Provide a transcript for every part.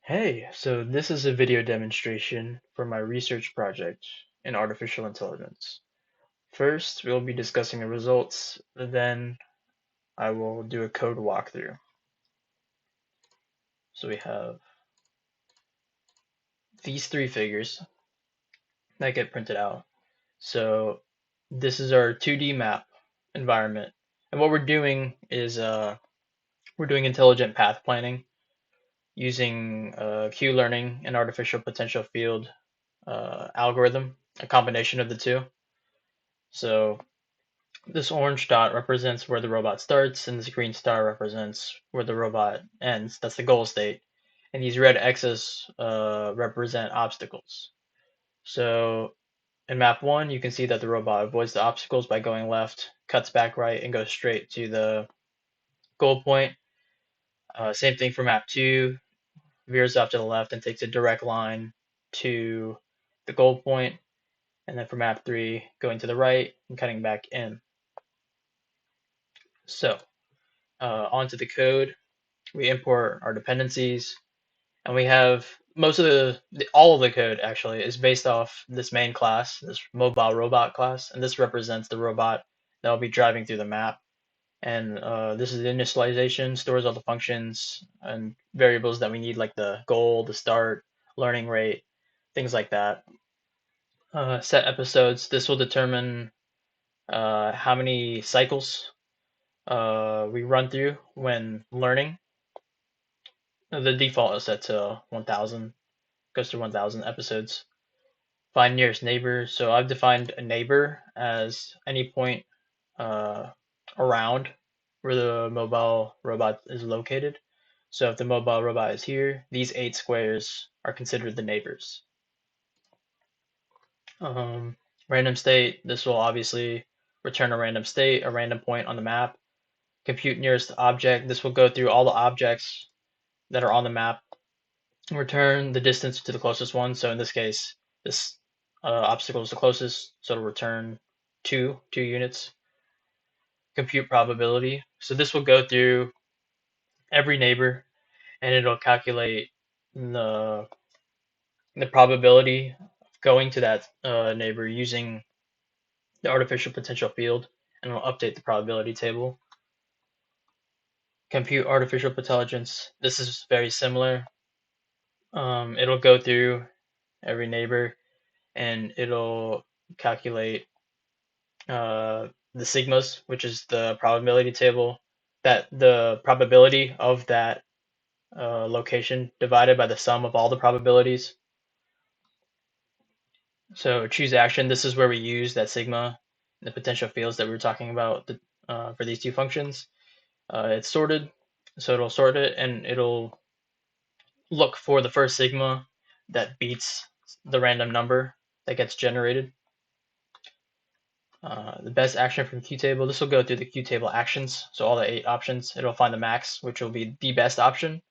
Hey, so this is a video demonstration for my research project in artificial intelligence. First, we'll be discussing the results, then I will do a code walkthrough. So we have these three figures that get printed out. So this is our 2D map environment. And what we're doing is we're doing intelligent path planning using Q-learning and artificial potential field algorithm, a combination of the two. So this orange dot represents where the robot starts, and this green star represents where the robot ends. That's the goal state. And these red X's represent obstacles. So in map one, you can see that the robot avoids the obstacles by going left, cuts back right, and goes straight to the goal point. Same thing for map two, veers off to the left and takes a direct line to the goal point. And then for map three, going to the right and cutting back in. So onto the code. We import our dependencies, and we have most of all of the code actually is based off this main class, this mobile robot class, and this represents the robot that will be driving through the map. And this is the initialization, stores all the functions and variables that we need, like the goal, the start, learning rate, things like that. Set episodes. This will determine how many cycles we run through when learning. The default is set to 1000, goes to 1000 episodes. Find nearest neighbor. So I've defined a neighbor as any point uh, around where the mobile robot is located. So if the mobile robot is here, these 8 squares are considered the neighbors. Um, Random state, this will obviously return a random state, a random point on the map. Compute nearest object, this will go through all the objects that are on the map, return the distance to the closest one. So in this case, this obstacle is the closest, so it'll return two units. Compute probability. So this will go through every neighbor, and it'll calculate the the probability of going to that neighbor using the artificial potential field, and it'll update the probability table. Compute artificial intelligence. This is very similar. It'll go through every neighbor, and it'll calculate the sigmas, which is the probability table, that the probability of that location divided by the sum of all the probabilities. So choose action. This is where we use that sigma, the potential fields that we were talking about for these two functions. It's sorted, so it'll sort it, and it'll look for the first sigma that beats the random number that gets generated. The best action from Q table. This will go through the Q table actions. So all the 8 options, it'll find the max, which will be the best option,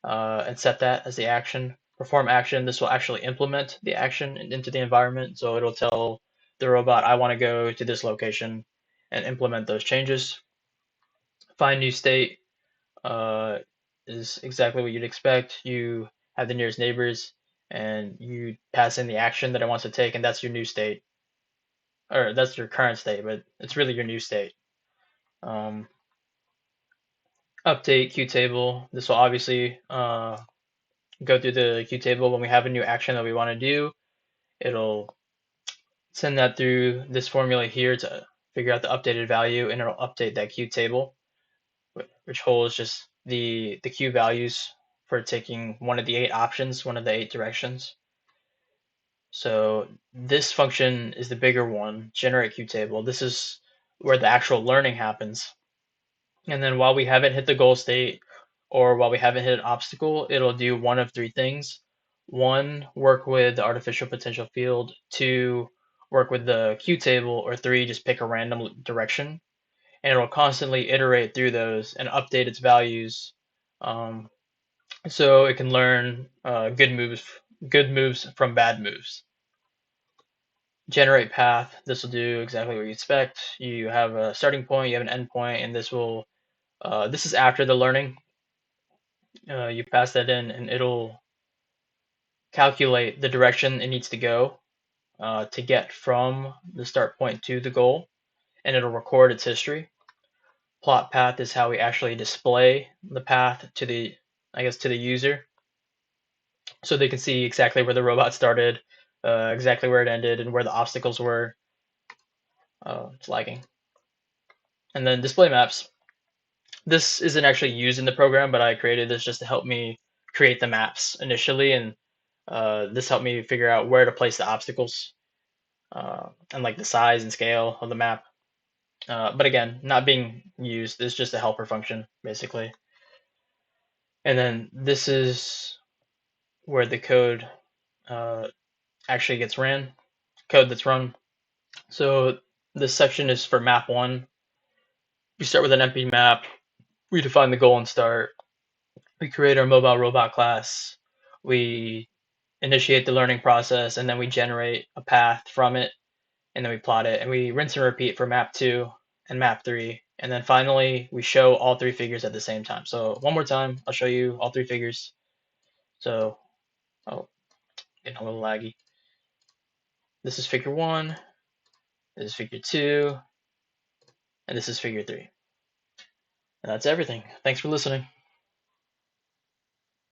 and set that as the action. Perform action. This will actually implement the action into the environment. So it'll tell the robot, I want to go to this location and implement those changes. Find new state is exactly what you'd expect. You have the nearest neighbors and you pass in the action that it wants to take, and that's your new state, or that's your current state, but it's really your new state. Um, Update Q table. This will obviously go through the Q table when we have a new action that we want to do. It'll send that through this formula here to figure out the updated value, and it'll update that Q table, which holds just the Q values for taking one of the 8 options, one of the 8 directions. So this function is the bigger one, generate Q table. This is where the actual learning happens. And then while we haven't hit the goal state, or while we haven't hit an obstacle, it'll do one of 3 things. 1, work with the artificial potential field. 2, work with the Q table. Or 3, just pick a random direction. And it'll constantly iterate through those and update its values, um, so it can learn good moves from bad moves. Generate path. This will do exactly what you expect. You have a starting point, you have an end point, and this is after the learning. You pass that in, and it'll calculate the direction it needs to go to get from the start point to the goal, and it'll record its history. Plot path is how we actually display the path to the, I guess, to the user, so they can see exactly where the robot started, exactly where it ended, and where the obstacles were. It's lagging. And then display maps. This isn't actually used in the program, but I created this just to help me create the maps initially, and this helped me figure out where to place the obstacles and like the size and scale of the map. But again, not being used. It's just a helper function, basically. And then this is where the code uh, actually gets ran, code that's run. So this section is for map 1. We start with an empty map. We define the goal and start. We create our mobile robot class. We initiate the learning process, and then we generate a path from it, and then we plot it, and we rinse and repeat for map 2 and map 3. And then finally, we show all 3 figures at the same time. So one more time, I'll show you all 3 figures. So, oh, getting a little laggy. This is figure 1, this is figure 2, and this is figure 3. And that's everything. Thanks for listening.